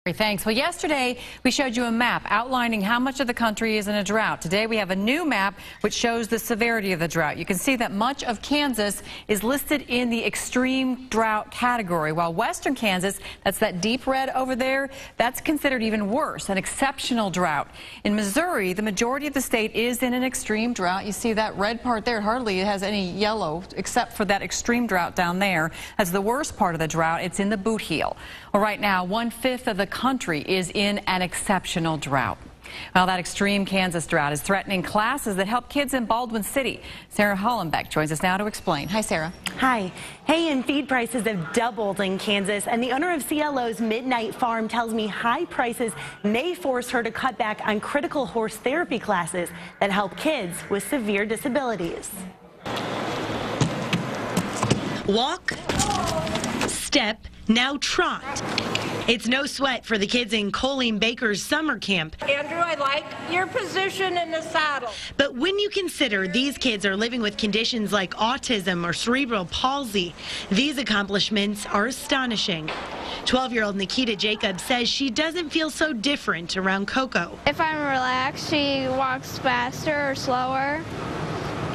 Thanks. Well, yesterday we showed you a map outlining how much of the country is in a drought. Today we have a new map which shows the severity of the drought. You can see that much of Kansas is listed in the extreme drought category, while western Kansas, that's that deep red over there, that's considered even worse, an exceptional drought. In Missouri, the majority of the state is in an extreme drought. You see that red part there, hardly has any yellow except for that extreme drought down there. That's the worst part of the drought. It's in the boot heel. Well, right now, 1/5 of the country is in an exceptional drought. Well, that extreme Kansas drought is threatening classes that help kids in Baldwin City. Sarah Hollenbeck joins us now to explain. Hi, Sarah. Hi. Hay and feed prices have doubled in Kansas, and the owner of CLO's Midnight Farm tells me high prices may force her to cut back on critical horse therapy classes that help kids with severe disabilities. Walk, step, now trot. It's no sweat for the kids in Colleen Baker's summer camp. Andrew, I like your position in the saddle. But when you consider these kids are living with conditions like autism or cerebral palsy, these accomplishments are astonishing. 12-year-old Nikita Jacobs says she doesn't feel so different around Coco. If I'm relaxed, she walks faster or slower.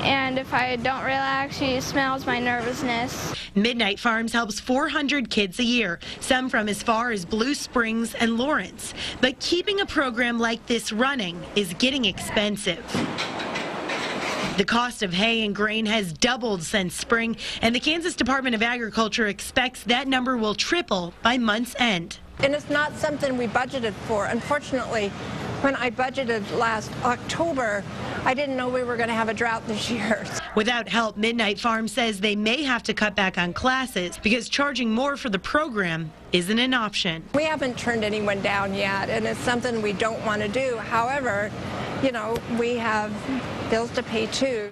And if I don't relax, she smells my nervousness. Midnight Farms helps 400 kids a year, some from as far as Blue Springs and Lawrence. But keeping a program like this running is getting expensive. The cost of hay and grain has doubled since spring, and the Kansas Department of Agriculture expects that number will triple by month's end. And it's not something we budgeted for. Unfortunately, when I budgeted last October, I didn't know we were going to have a drought this year. Without help, Midnight Farm says they may have to cut back on classes because charging more for the program isn't an option. We haven't turned anyone down yet, and it's something we don't want to do. However, you know, we have bills to pay too.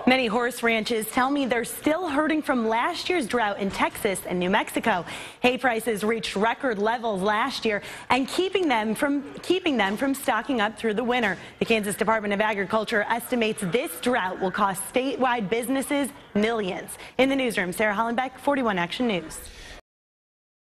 Many horse ranches tell me they're still hurting from last year's drought in Texas and New Mexico. Hay prices reached record levels last year and keeping them from stocking up through the winter. The Kansas Department of Agriculture estimates this drought will cost statewide businesses millions. In the newsroom, Sarah Hollenbeck, 41 Action News.